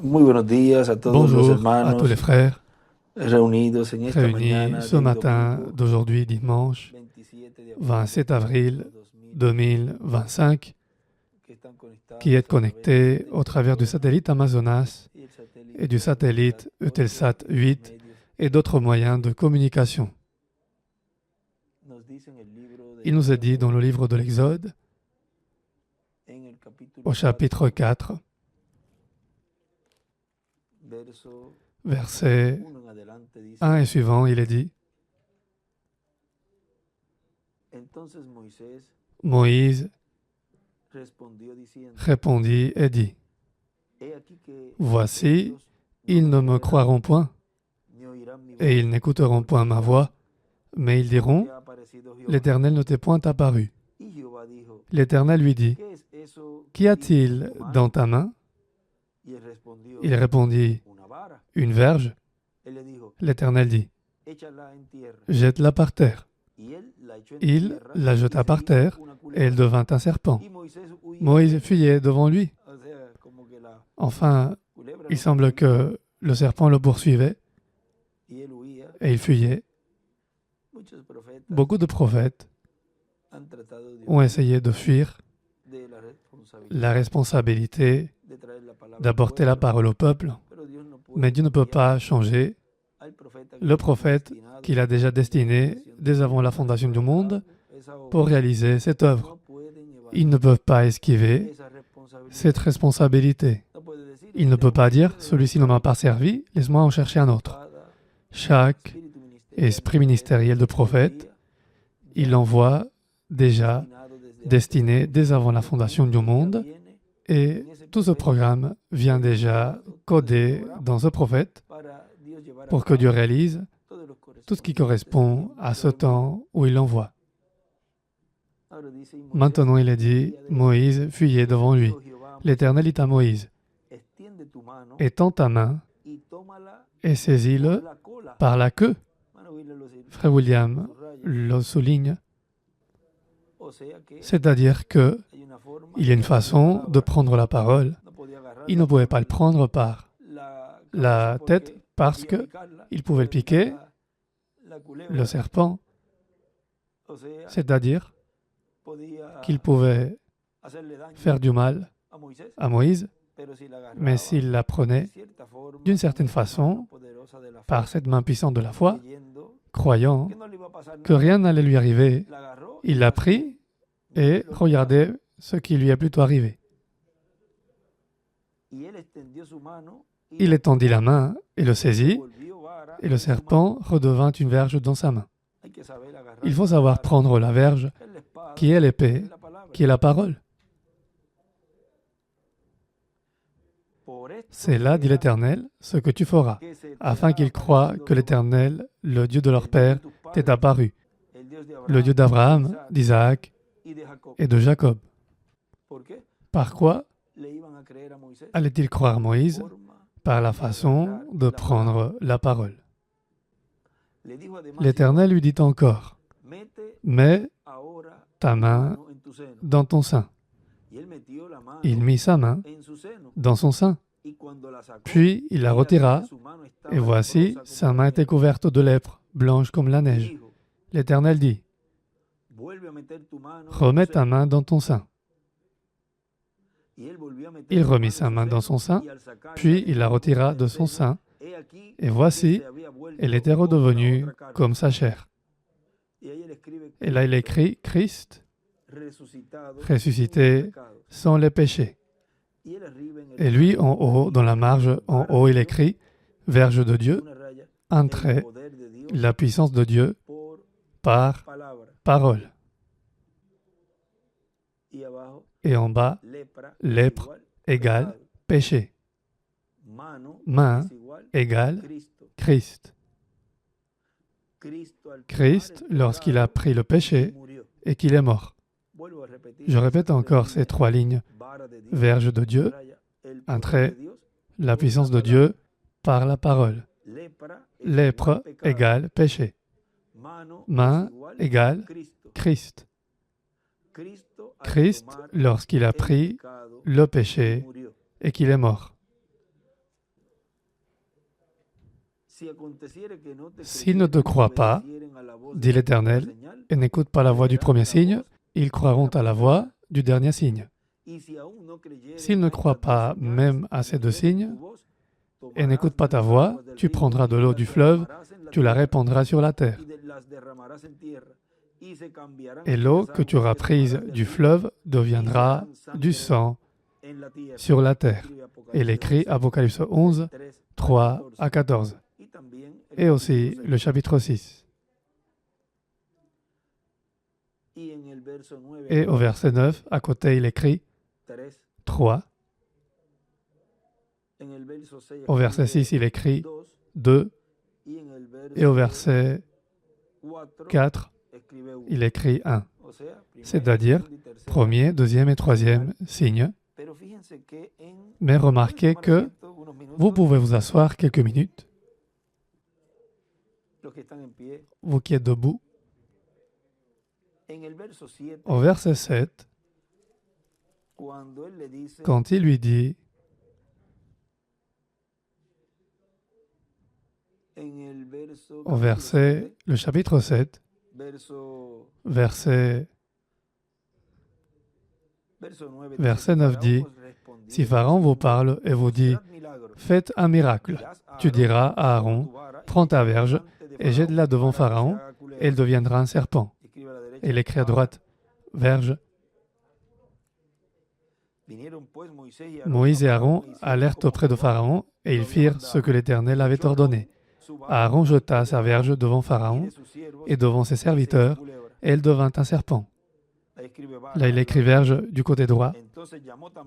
Muy buenos días a todos los Bonjour à tous les hermanos frères reunidos en esta réunis mañana ce del matin domingo d'aujourd'hui, dimanche 27 de abril del 27 año avril 2025, 2025, que están qui conectados est a través del connecté au satélite travers du Amazonas satellite Amazonas y el et du satélite Eutelsat satellite 8 Eutelsat y otros 8 medios et de d'autres moyens de comunicación. communication. Nos dice en el libro de Il nous est dit dans le Éxodo, livre de l'Exode, en el capítulo au chapitre 4, 4, verso versets 1 en adelante, dice: 1 et suivant, il est dit, Entonces Moisés Moïse respondió diciendo: répondit et dit, He aquí que Voici, ellos no ils me ne me creerán, croiront point, ni oirán mi et voz, ils n'écouteront porque point ma dirán: voix, mais ils ¿Cómo te diront, ha aparecido Jehová? l'Éternel ne t'est point apparu. Y Jehová dijo: L'Éternel lui dit, ¿Qué es eso Qu'y que tienes en a-t-il tu mano? dans ta main? Y él respondió: Il répondit, Una vara. Une verge. Él le dijo: L'Éternel dit, Échala en tierra. Jette-la par terre. Y él la echó en Il tierra, la y jeta se par hizo terre, una et elle culebra. devint un serpent. Y Moisés huía de Moïse él. fuyait devant lui. O sea, como que la Enfin, culebra il lo semble perseguía, que le serpent le poursuivait, y él huía. et il fuyait. Muchos profetas Beaucoup de prophètes han tratado de ont huir essayé de fuir de la la responsabilidad responsabilité de traer la palabra al d'apporter la pueblo, parole au peuple, pero Dios no mais puede Dieu ne peut cambiar pas changer al profeta que le Él tiene prophète destinado qu'il a déjà desde la destiné fundación del dès avant mundo la para fondation du llevar a monde cabo esa pour obra. réaliser cette œuvre. No pueden llevar Ils ne peuvent pas esquiver esa cette responsabilidad. responsabilité. No puede decir: Il ne este peut pas dire, hombre celui-ci ne m'a pas servi, laisse-moi en chercher un autre. cada Chaque espíritu esprit ministériel de prophète, il il l'envoie déjà destiné dès avant la fondation du monde, et tout ce programme vient déjà codé dans ce prophète pour que Dieu réalise tout ce qui correspond à ce temps où il l'envoie. Maintenant, il est dit, Moïse fuyait devant lui. L'Éternel dit à Moïse, étends ta main et saisis-le par la queue. Frère William le souligne, c'est-à-dire que il y a une façon de prendre la parole. Il ne pouvait pas le prendre par la tête parce qu'il pouvait le piquer, le serpent, c'est-à-dire qu'il pouvait faire du mal à Moïse, mais s'il la prenait d'une certaine façon, par cette main puissante de la foi, croyant que rien n'allait lui arriver, il l'a pris et regardez ce qui lui est plutôt arrivé. Il étendit la main et le saisit, et le serpent redevint une verge dans sa main. Il faut savoir prendre la verge, qui est l'épée, qui est la parole. C'est là, dit l'Éternel, ce que tu feras, afin qu'ils croient que l'Éternel, le Dieu de leur père, t'est apparu, le Dieu d'Abraham, d'Isaac et de Jacob. Par quoi allait-il croire Moïse? Par la façon de prendre la parole. L'Éternel lui dit encore, mets ta main dans ton sein. Il mit sa main dans son sein, puis il la retira, et voici, sa main était couverte de lèpre, blanche comme la neige. L'Éternel dit, remets ta main dans ton sein. Il remit sa main dans son sein, puis il la retira de son sein, et voici, elle était redevenue comme sa chair. Et là, il écrit Christ, ressuscité sans les péchés. Et lui, en haut, dans la marge, en haut, il écrit Verge de Dieu, un trait, la puissance de Dieu par parole. Et en bas, lèpre égale péché. Main égale Christ. Christ, lorsqu'il a pris le péché et qu'il est mort. Je répète encore ces trois lignes. Verge de Dieu, un trait, la puissance de Dieu par la parole. Lèpre égale péché. Main égale Christ. Christ, lorsqu'il a pris le péché et qu'il est mort. S'ils ne te croient pas, dit l'Éternel, et n'écoutent pas la voix du premier signe, ils croiront à la voix du dernier signe. S'ils ne croient pas même à ces deux signes, et n'écoutent pas ta voix, tu prendras de l'eau du fleuve, tu la répandras sur la terre. Et l'eau que tu auras prise du fleuve deviendra du sang sur la terre. Il écrit Apocalypse 11, 3 à 14. Et aussi le chapitre 6. Et au verset 9, à côté, il écrit 3. Au verset 6, il écrit 2. Et au verset 4, il écrit 1. C'est-à-dire premier, deuxième et troisième signe. Mais remarquez que vous pouvez vous asseoir quelques minutes, vous qui êtes debout. Au verset 7, quand il lui dit au verset, le chapitre 7, verset 9 dit, « Si Pharaon vous parle et vous dit, « Faites un miracle », tu diras à Aaron, « Prends ta verge et jette-la devant Pharaon, et elle deviendra un serpent. » Et il écrit à droite, « Verge ». Moïse et Aaron allèrent auprès de Pharaon, et ils firent ce que l'Éternel avait ordonné. Aaron jeta sa verge devant Pharaon et devant ses serviteurs, et elle devint un serpent. Là, il écrit verge du côté droit.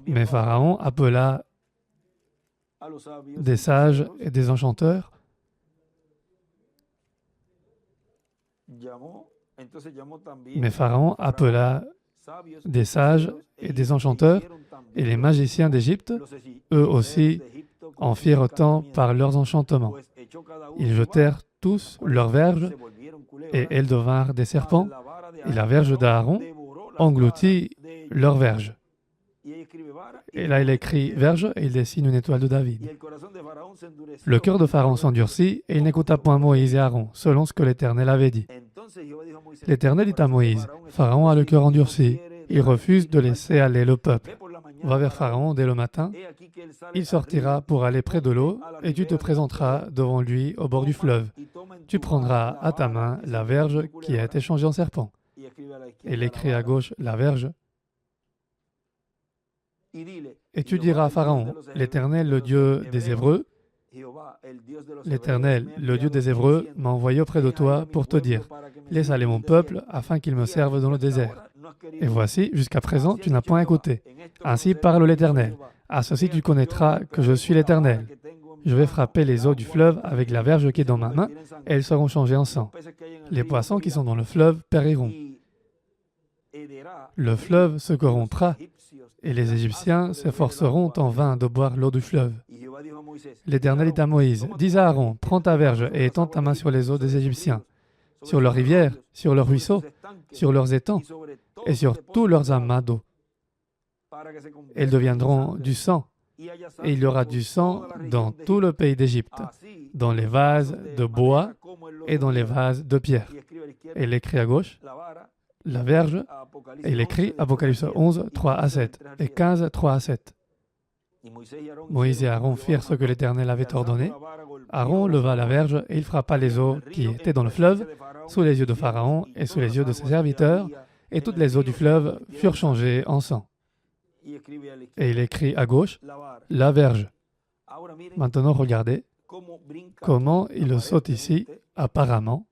Mais Pharaon appela des sages et des enchanteurs. Mais Pharaon appela des sages et des enchanteurs, et les magiciens d'Égypte, eux aussi, en firent autant par leurs enchantements. Ils jetèrent tous leurs verges, et elles devinrent des serpents, et la verge d'Aaron engloutit leurs verges. Et là, il écrit verge, et il dessine une étoile de David. Le cœur de Pharaon s'endurcit, et il n'écouta point Moïse et Aaron, selon ce que l'Éternel avait dit. L'Éternel dit à Moïse, « Pharaon a le cœur endurci, il refuse de laisser aller le peuple. Va vers Pharaon dès le matin, il sortira pour aller près de l'eau, et tu te présenteras devant lui au bord du fleuve. Tu prendras à ta main la verge qui a été changée en serpent. » Et il écrit à gauche la verge. Et tu diras à Pharaon, « L'Éternel, le Dieu des Hébreux, l'Éternel, le Dieu des Hébreux, m'a envoyé auprès de toi pour te dire, laisse aller mon peuple afin qu'il me serve dans le désert. Et voici, jusqu'à présent, tu n'as point écouté. Ainsi parle l'Éternel. À ceci tu connaîtras que je suis l'Éternel. Je vais frapper les eaux du fleuve avec la verge qui est dans ma main, et elles seront changées en sang. Les poissons qui sont dans le fleuve périront. Le fleuve se corrompra, et les Égyptiens s'efforceront en vain de boire l'eau du fleuve. L'Éternel dit à Moïse, dis à Aaron, prends ta verge et étends ta main sur les eaux des Égyptiens, sur leurs rivières, sur leurs ruisseaux, sur leurs étangs et sur tous leurs amas d'eau. Elles deviendront du sang, et il y aura du sang dans tout le pays d'Égypte, dans les vases de bois et dans les vases de pierre. Et il écrit à gauche, la verge, et il écrit Apocalypse 11, 3 à 7 et 15, 3 à 7. Moïse et Aaron firent ce que l'Éternel avait ordonné. Aaron leva la verge et il frappa les eaux qui étaient dans le fleuve, sous les yeux de Pharaon et sous les yeux de ses serviteurs, et toutes les eaux du fleuve furent changées en sang. Et il écrit à gauche, la verge. Maintenant, regardez comment il saute ici, apparemment,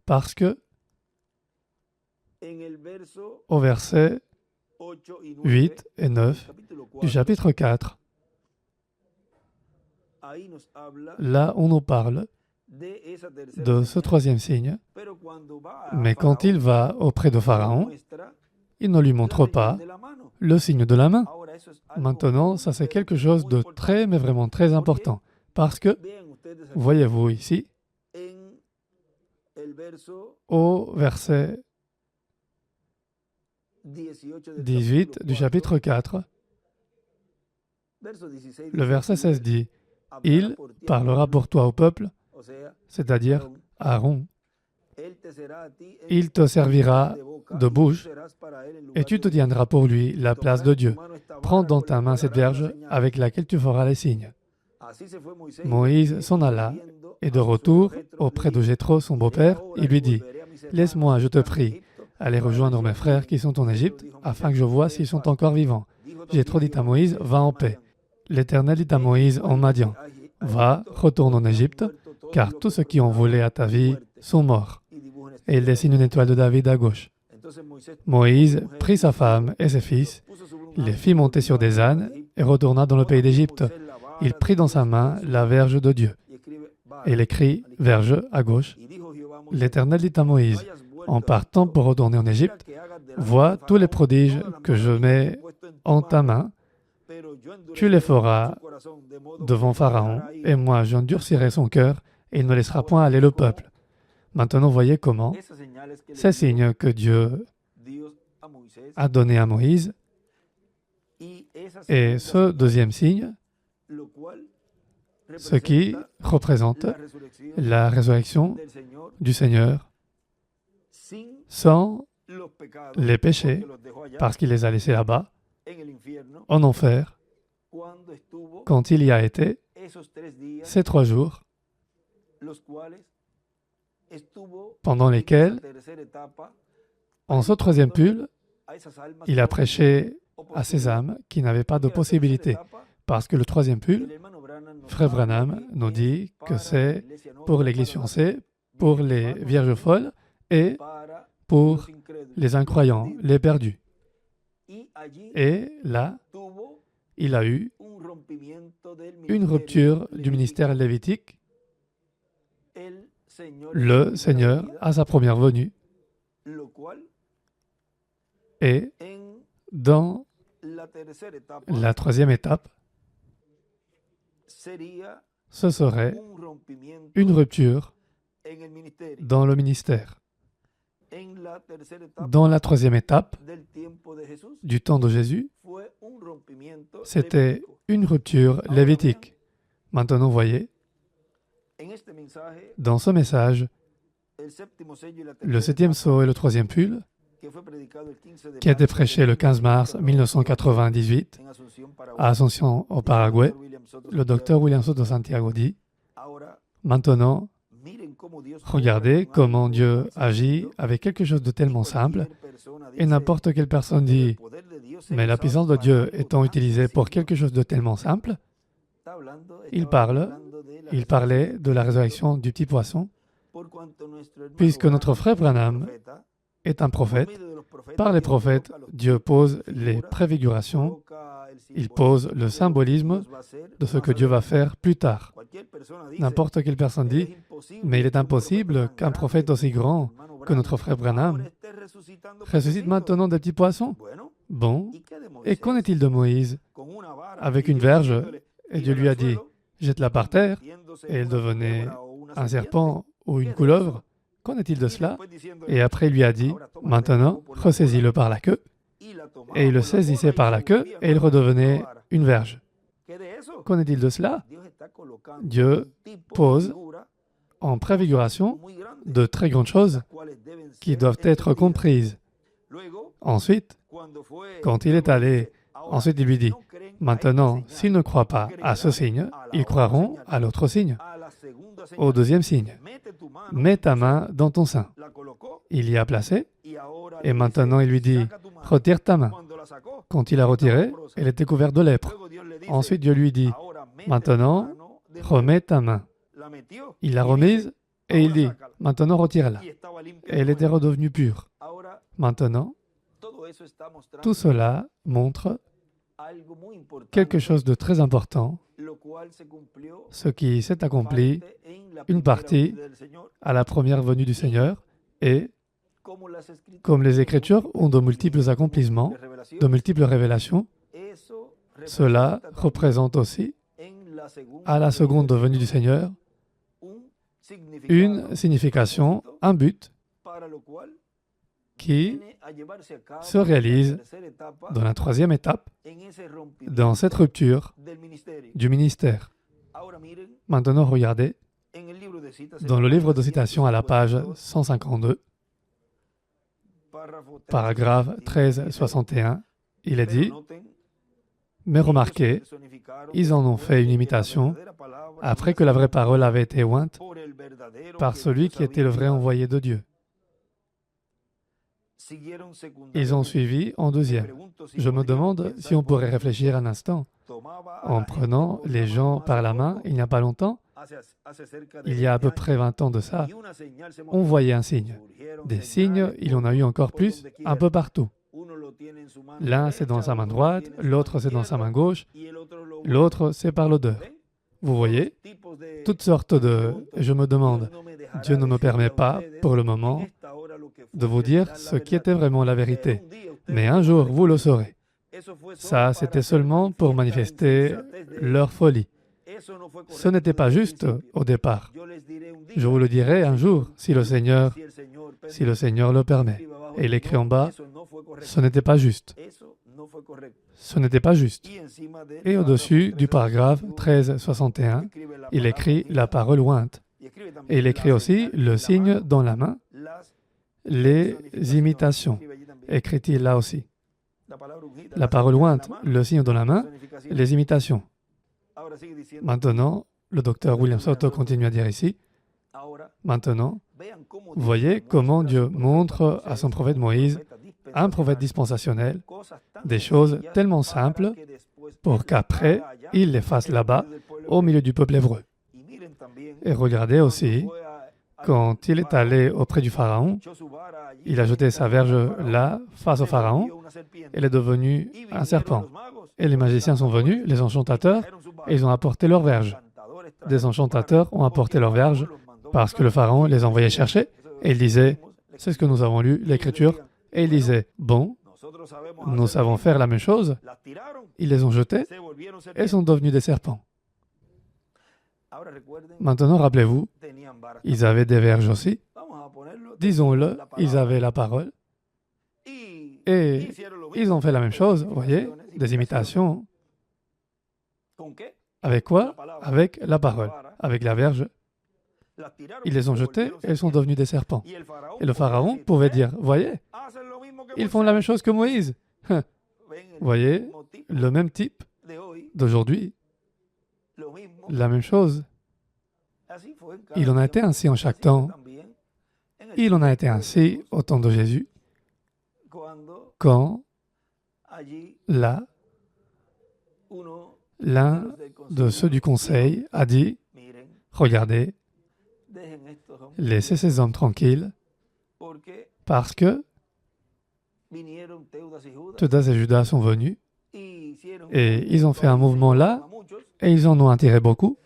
parce que au verset 8 et 9 du chapitre 4, là on nous parle de ce troisième signe, mais quand il va auprès de Pharaon, il ne lui montre pas le signe de la main. Maintenant, ça c'est quelque chose de très, mais vraiment très important, parce que, voyez-vous ici, au verset 18 du chapitre 4, le verset 16 dit, il parlera pour toi au peuple, c'est-à-dire Aaron. Il te servira de bouche et tu te tiendras pour lui la place de Dieu. Prends dans ta main cette verge avec laquelle tu feras les signes. Moïse s'en alla et de retour auprès de Jéthro, son beau-père, il lui dit « Laisse-moi, je te prie, aller rejoindre mes frères qui sont en Égypte, afin que je voie s'ils sont encore vivants. » Jéthro dit à Moïse « Va en paix. » L'Éternel dit à Moïse en Madian « Va, retourne en Égypte, car tous ceux qui ont volé à ta vie sont morts. » Et il dessine une étoile de David à gauche. Moïse prit sa femme et ses fils, les fit monter sur des ânes et retourna dans le pays d'Égypte. Il prit dans sa main la verge de Dieu. Et il écrit « verge » à gauche. L'Éternel dit à Moïse « En partant pour retourner en Égypte, vois tous les prodiges que je mets en ta main, tu les feras devant Pharaon, et moi j'endurcirai son cœur, et il ne laissera point aller le peuple. » Maintenant, voyez comment ces signes que Dieu a donnés à Moïse, et ce deuxième signe, ce qui représente la résurrection du Seigneur sans les péchés, parce qu'il les a laissés là-bas, en enfer, quand il y a été ces 3 jours, pendant lesquels, en ce troisième pull, il a prêché à ces âmes qui n'avaient pas de possibilité. Parce que le troisième pull, Frère Branham nous dit que c'est pour l'Église fiancée, pour les vierges folles et pour les incroyants, les perdus. Et là, il a eu une rupture du ministère lévitique. Le Seigneur, à sa première venue, et dans la troisième étape, ce serait une rupture dans le ministère. Dans la troisième étape du temps de Jésus, c'était une rupture lévitique. Maintenant, voyez, dans ce message, le 7e sceau et le 3e pull, qui a été prêché le 15 mars 1998 à Asunción, au Paraguay, le docteur William Soto Santiago dit « Maintenant, regardez comment Dieu agit avec quelque chose de tellement simple, et n'importe quelle personne dit « Mais la puissance de Dieu étant utilisée pour quelque chose de tellement simple ?» Il parlait de la résurrection du petit poisson, puisque notre frère Branham est un prophète. Par les prophètes, Dieu pose les préfigurations, il pose le symbolisme de ce que Dieu va faire plus tard. N'importe quelle personne dit, mais il est impossible qu'un prophète aussi grand que notre frère Branham ressuscite maintenant des petits poissons. Bon, et qu'en est-il de Moïse? Avec une verge, et Dieu lui a dit, jette-la par terre, et elle devenait un serpent ou une couleuvre. Qu'en est-il de cela? Et après, il lui a dit, maintenant, ressaisis-le par la queue. Et il le saisissait par la queue, et il redevenait une verge. Qu'en est-il de cela? Dieu pose en préfiguration de très grandes choses qui doivent être comprises. Ensuite, quand il est allé, ensuite il lui dit, maintenant, s'ils ne croient pas à ce signe, ils croiront à l'autre signe, au deuxième signe. Mets ta main dans ton sein. Il y a placé, et maintenant il lui dit, retire ta main. Quand il a retiré, elle était couverte de lèpre. Ensuite Dieu lui dit, maintenant, remets ta main. Il l'a remise, et il dit, maintenant retire-la. Et elle était redevenue pure. Maintenant, tout cela montre quelque chose de très important, ce qui s'est accompli, une partie, à la première venue du Seigneur, et comme les Écritures ont de multiples accomplissements, de multiples révélations, cela représente aussi, à la seconde venue du Seigneur, une signification, un but qui se réalise dans la troisième étape, dans cette rupture du ministère. Maintenant, regardez, dans le livre de citations à la page 152, paragraphe 1361, il est dit, « Mais remarquez, ils en ont fait une imitation après que la vraie parole avait été ointe par celui qui était le vrai envoyé de Dieu. Ils ont suivi en deuxième. Je me demande si on pourrait réfléchir un instant. En prenant les gens par la main, il n'y a pas longtemps, il y a à peu près 20 ans de ça, on voyait un signe. Des signes, il y en a eu encore plus, un peu partout. L'un, c'est dans sa main droite, l'autre, c'est dans sa main gauche, l'autre, c'est par l'odeur. Vous voyez, toutes sortes de... Je me demande, Dieu ne me permet pas, pour le moment, de vous dire ce qui était vraiment la vérité. Mais un jour, vous le saurez. Ça, c'était seulement pour manifester leur folie. Ce n'était pas juste au départ. Je vous le dirai un jour, si le Seigneur le permet. Et il écrit en bas, ce n'était pas juste. Ce n'était pas juste. Et au-dessus du paragraphe 1361, il écrit la parole ointe. Et il écrit aussi le signe dans la main, les imitations. Écrit-il là aussi. La parole ointe, le signe dans la main, les imitations. Maintenant, le docteur William Soto continue à dire ici, maintenant, voyez comment Dieu montre à son prophète Moïse, un prophète dispensationnel, des choses tellement simples pour qu'après, il les fasse là-bas, au milieu du peuple hébreu. Et regardez aussi, quand il est allé auprès du Pharaon, il a jeté sa verge là, face au Pharaon, elle est devenue un serpent. Et les magiciens sont venus, les enchantateurs, et ils ont apporté leur verge. Des enchantateurs ont apporté leur verge parce que le Pharaon les envoyait chercher, et il disait, c'est ce que nous avons lu, l'Écriture, et il disait, bon, nous savons faire la même chose. Ils les ont jetés et sont devenus des serpents. Maintenant, rappelez-vous, ils avaient des verges aussi. Disons-le, ils avaient la parole. Et ils ont fait la même chose, vous voyez, des imitations. Avec quoi? Avec la parole, avec la verge. Ils les ont jetés et ils sont devenus des serpents. Et le Pharaon pouvait dire, voyez, ils font la même chose que Moïse. Voyez, le même type d'aujourd'hui, la même chose. Il en a été ainsi en chaque temps. Il en a été ainsi au temps de Jésus, quand, là, l'un de ceux du conseil a dit, regardez, laissez ces hommes tranquilles, parce que Teudas et Judas sont venus, et ils ont fait un mouvement là, et ils en ont attiré beaucoup.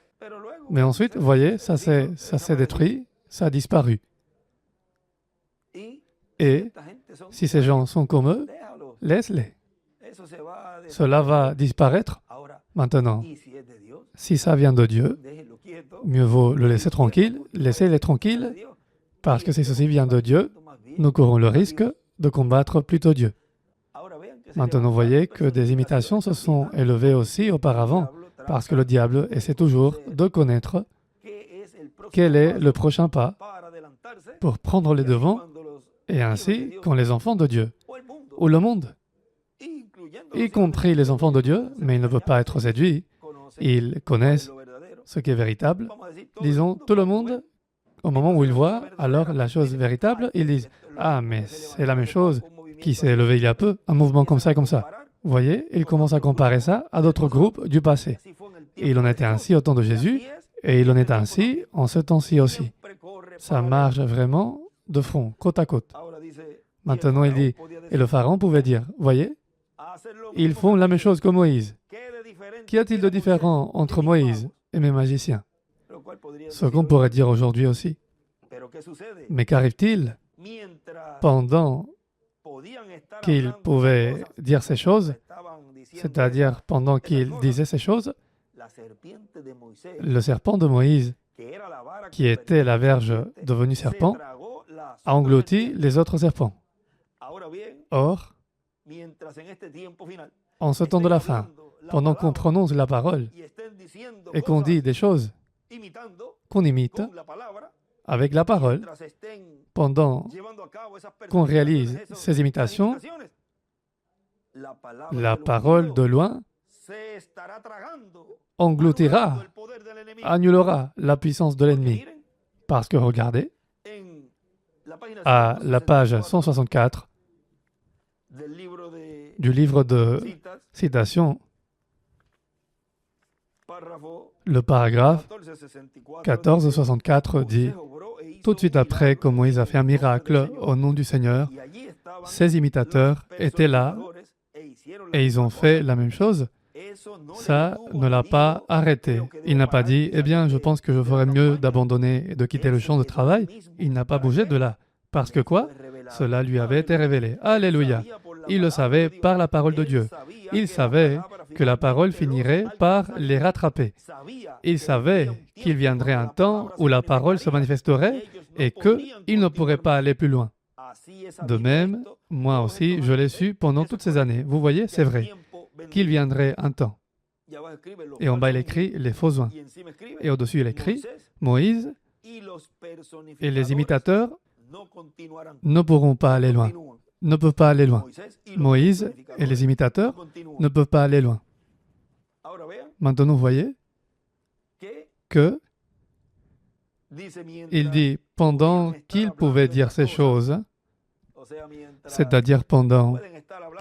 Mais ensuite, vous voyez, ça s'est détruit, ça a disparu. Et si ces gens sont comme eux, laisse-les. Cela va disparaître. Maintenant, si ça vient de Dieu, mieux vaut le laisser tranquille, laissez-les tranquilles, parce que si ceci vient de Dieu, nous courons le risque de combattre plutôt Dieu. Maintenant, vous voyez que des imitations se sont élevées aussi auparavant, parce que le diable essaie toujours de connaître quel est le prochain pas pour prendre les devants, et ainsi, quand les enfants de Dieu, ou le monde, y compris les enfants de Dieu, mais ils ne veulent pas être séduits, ils connaissent ce qui est véritable. Disons, tout le monde, au moment où ils voient alors la chose véritable, ils disent « Ah, mais c'est la même chose qui s'est élevée il y a peu, un mouvement comme ça, comme ça. » Vous voyez, ils commencent à comparer ça à d'autres groupes du passé. Et il en était ainsi au temps de Jésus, et il en est ainsi en ce temps-ci aussi. Ça marche vraiment de front, côte à côte. Maintenant, il dit, et le Pharaon pouvait dire, voyez, ils font la même chose que Moïse. Qu'y a-t-il de différent entre Moïse et mes magiciens? Ce qu'on pourrait dire aujourd'hui aussi. Mais qu'arrive-t-il pendant qu'ils pouvaient dire ces choses, c'est-à-dire pendant qu'ils disaient ces choses, le serpent de Moïse, qui était la verge devenue serpent, a englouti les autres serpents. Or, en ce temps de la fin, pendant qu'on prononce la parole et qu'on dit des choses qu'on imite avec la parole, pendant qu'on réalise ces imitations, la parole de loin engloutira, annulera la puissance de l'ennemi. Parce que regardez, à la page 164 du livre de citation, le paragraphe 1464 dit « Tout de suite après que Moïse a fait un miracle au nom du Seigneur, ses imitateurs étaient là et ils ont fait la même chose. » Ça ne l'a pas arrêté. Il n'a pas dit « Eh bien, je pense que je ferais mieux d'abandonner et de quitter le champ de travail. » Il n'a pas bougé de là. Parce que quoi? Cela lui avait été révélé. Alléluia! Il le savait par la parole de Dieu. Il savait que la parole finirait par les rattraper. Il savait qu'il viendrait un temps où la parole se manifesterait et qu'il ne pourrait pas aller plus loin. De même, moi aussi, je l'ai su pendant toutes ces années. Vous voyez, c'est vrai, qu'il viendrait un temps. Et en bas, il écrit les faux oins. Et au-dessus, il écrit Moïse et les imitateurs ne pourront pas aller loin. Ne peuvent pas aller loin. Moïse et les imitateurs ne peuvent pas aller loin. Maintenant, vous voyez que il dit pendant qu'ils pouvaient dire ces choses, c'est-à-dire pendant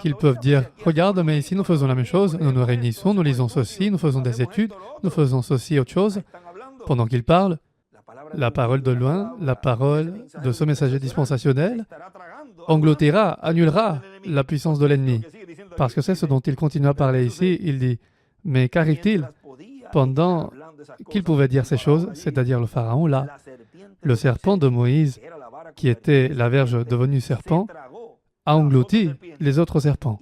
qu'ils peuvent dire « Regarde, mais ici nous faisons la même chose, nous nous réunissons, nous lisons ceci, nous faisons des études, nous faisons ceci, autre chose. » Pendant qu'ils parlent, la parole de loin, la parole de ce messager dispensationnel engloutira, annulera la puissance de l'ennemi. Parce que c'est ce dont il continue à parler ici. Il dit « Mais qu'arrive-t-il pendant qu'il pouvait dire ces choses, c'est-à-dire le Pharaon, là, le serpent de Moïse, qui était la verge devenue serpent, a englouti les autres serpents.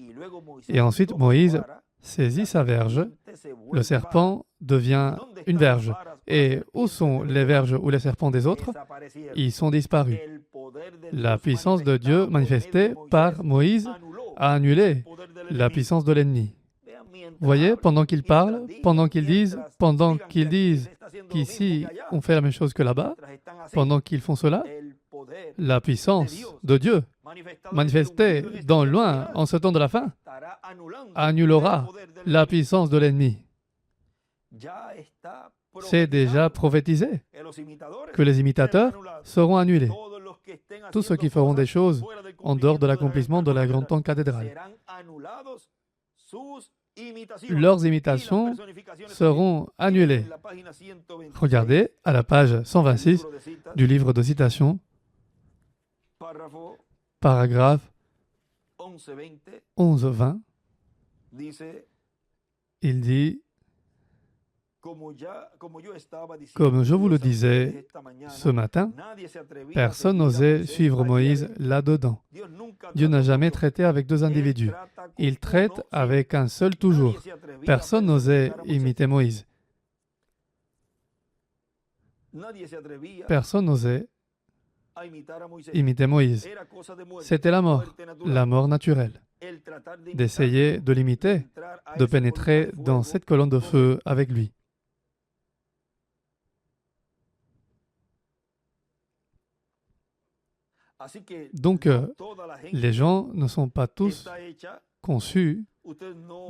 Et ensuite, Moïse saisit sa verge, le serpent devient une verge. Et où sont les verges ou les serpents des autres? Ils sont disparus. La puissance de Dieu manifestée par Moïse a annulé la puissance de l'ennemi. Vous voyez, pendant qu'ils parlent, pendant qu'ils disent qu'ici on fait la même chose que là-bas, pendant qu'ils font cela, la puissance de Dieu manifestée dans le loin en ce temps de la fin annulera la puissance de l'ennemi. C'est déjà prophétisé que les imitateurs seront annulés. Tous ceux qui feront des choses en dehors de l'accomplissement de la grande tente cathédrale. Leurs imitations seront annulées. Regardez à la page 126 du livre de citation, paragraphe 11-20, il dit « Comme je vous le disais ce matin, personne n'osait suivre Moïse là-dedans. Dieu n'a jamais traité avec deux individus. Il traite avec un seul toujours. Personne n'osait imiter Moïse. Personne n'osait imiter Moïse. C'était la mort naturelle. D'essayer de l'imiter, de pénétrer dans cette colonne de feu avec lui. Donc, les gens ne sont pas tous conçus.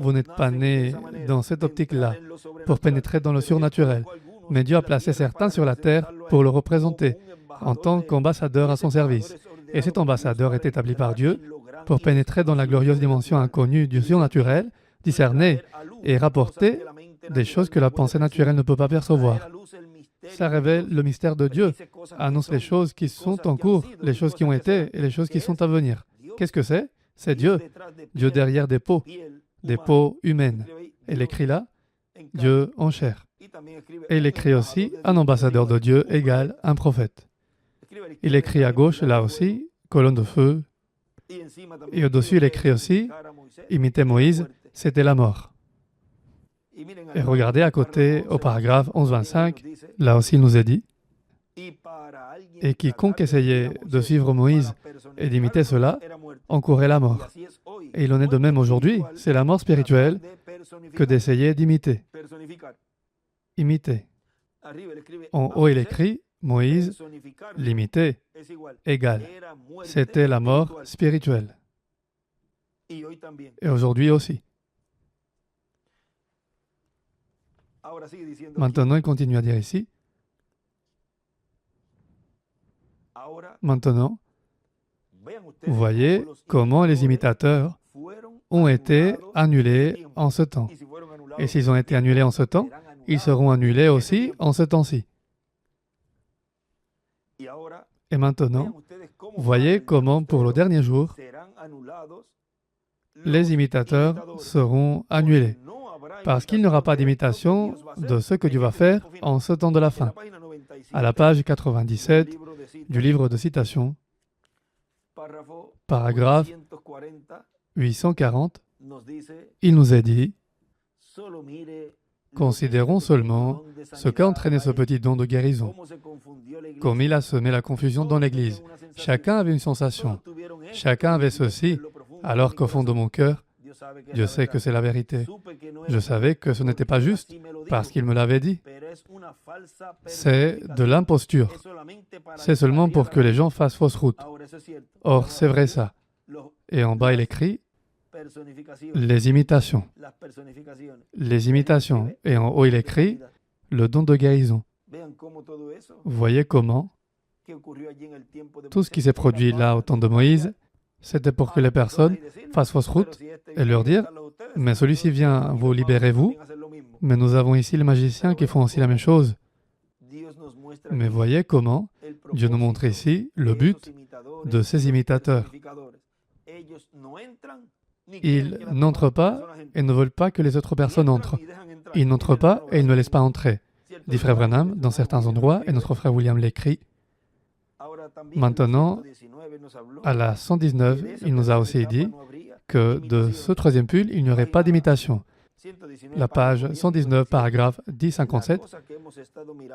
Vous n'êtes pas nés dans cette optique-là pour pénétrer dans le surnaturel. Mais Dieu a placé certains sur la terre pour le représenter en tant qu'ambassadeur à son service. Et cet ambassadeur est établi par Dieu pour pénétrer dans la glorieuse dimension inconnue du surnaturel, discerner et rapporter des choses que la pensée naturelle ne peut pas percevoir. Ça révèle le mystère de Dieu, annonce les choses qui sont en cours, les choses qui ont été et les choses qui sont à venir. Qu'est-ce que c'est? C'est Dieu. Dieu derrière des peaux humaines. Et il écrit là, Dieu en chair. Et il écrit aussi, un ambassadeur de Dieu égale un prophète. Il écrit à gauche, là aussi, colonne de feu. Et au-dessus, il écrit aussi, imiter Moïse, c'était la mort. Et regardez à côté, au paragraphe 11-25, là aussi il nous est dit, « Et quiconque essayait de suivre Moïse et d'imiter cela, encourait la mort. » Et il en est de même aujourd'hui, c'est la mort spirituelle, que d'essayer d'imiter. Imiter. En haut, il écrit, Moïse, l'imiter, égal. C'était la mort spirituelle. Et aujourd'hui aussi. Maintenant, il continue à dire ici, maintenant, vous voyez comment les imitateurs ont été annulés en ce temps. Et s'ils ont été annulés en ce temps, ils seront annulés aussi en ce temps-ci. Et maintenant, voyez comment pour le dernier jour, les imitateurs seront annulés. Parce qu'il n'y aura pas d'imitation de ce que Dieu va faire en ce temps de la fin. À la page 97 du livre de citations, paragraphe 840, il nous est dit, considérons seulement ce qu'a entraîné ce petit don de guérison, comme il a semé la confusion dans l'Église. Chacun avait une sensation, chacun avait ceci, alors qu'au fond de mon cœur, Dieu sait que c'est la vérité. Je savais que ce n'était pas juste, parce qu'il me l'avait dit. C'est de l'imposture. C'est seulement pour que les gens fassent fausse route. Or, c'est vrai ça. Et en bas, il écrit les imitations. Les imitations. Et en haut, il écrit le don de guérison. Vous voyez comment tout ce qui s'est produit là au temps de Moïse, c'était pour que les personnes fassent fausse route et leur dire « Mais celui-ci vient, vous libérez-vous, mais nous avons ici les magiciens qui font aussi la même chose. » Mais voyez comment Dieu nous montre ici le but de ces imitateurs. Ils n'entrent pas et ne veulent pas que les autres personnes entrent. Ils n'entrent pas et ils ne laissent pas entrer. Dit Frère Branham dans certains endroits, et notre frère William l'écrit. Maintenant, à la 119, il nous a aussi dit que de ce troisième pull, il n'y aurait pas d'imitation. La page 119, paragraphe 1057,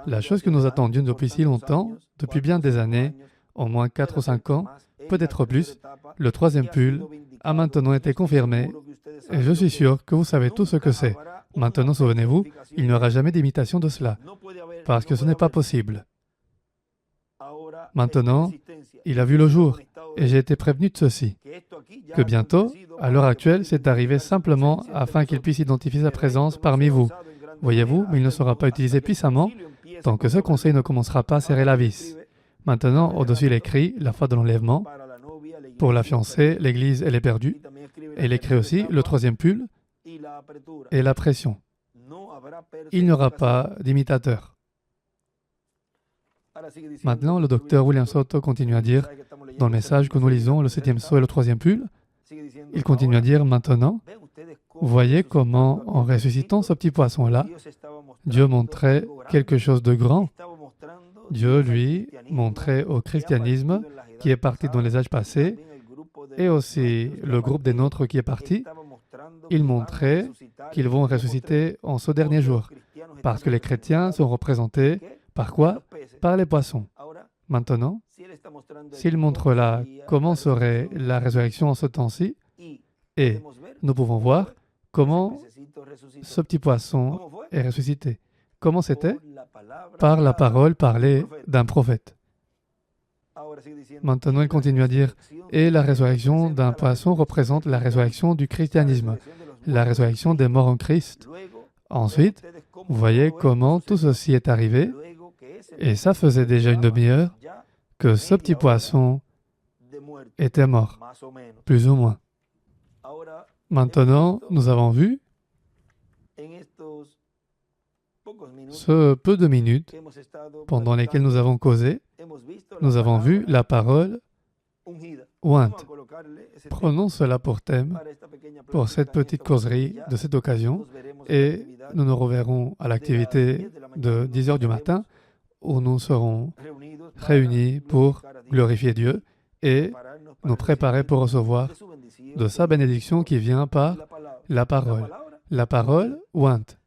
la chose que nous attendions depuis si longtemps, depuis bien des années, au moins 4 ou 5 ans, peut-être plus, le troisième pull a maintenant été confirmé et je suis sûr que vous savez tout ce que c'est. Maintenant, souvenez-vous, il n'y aura jamais d'imitation de cela, parce que ce n'est pas possible. Maintenant, il a vu le jour et j'ai été prévenu de ceci, que bientôt, à l'heure actuelle, c'est arrivé simplement afin qu'il puisse identifier sa présence parmi vous. Voyez-vous, mais il ne sera pas utilisé puissamment tant que ce conseil ne commencera pas à serrer la vis. Maintenant, au-dessus, il écrit la foi de l'enlèvement. Pour la fiancée, l'Église, elle est perdue. Et il écrit aussi le troisième pull et la pression. Il n'y aura pas d'imitateur. Maintenant, le docteur William Soto continue à dire, dans le message que nous lisons, le 7e sceau et le 3e pull, il continue à dire, maintenant, voyez comment, en ressuscitant ce petit poisson-là, Dieu montrait quelque chose de grand. Dieu, lui, montrait au christianisme qui est parti dans les âges passés, et aussi le groupe des nôtres qui est parti, il montrait qu'ils vont ressusciter en ce dernier jour, parce que les chrétiens sont représentés par quoi? Par les poissons. Maintenant, s'il montre là comment serait la résurrection en ce temps-ci, et nous pouvons voir comment ce petit poisson est ressuscité. Comment c'était? Par la parole parlée d'un prophète. Maintenant, il continue à dire, et la résurrection d'un poisson représente la résurrection du christianisme, la résurrection des morts en Christ. Ensuite, vous voyez comment tout ceci est arrivé, et ça faisait déjà une demi-heure que ce petit poisson était mort, plus ou moins. Maintenant, nous avons vu ce peu de minutes pendant lesquelles nous avons causé, nous avons vu la parole ointe. Prenons cela pour thème, pour cette petite causerie de cette occasion, et nous nous reverrons à l'activité de 10 heures du matin, où nous serons réunis pour glorifier Dieu et nous préparer pour recevoir de sa bénédiction qui vient par la parole. La parole ointe.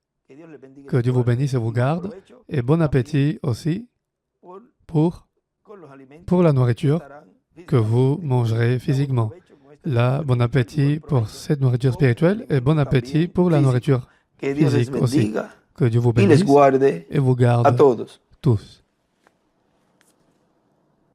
Que Dieu vous bénisse et vous garde, et bon appétit aussi pour la nourriture que vous mangerez physiquement. Là, bon appétit pour cette nourriture spirituelle et bon appétit pour la nourriture Que Dios les physique aussi. bendiga Que Dieu vous y les bénisse guarde et vous a garde todos. tous.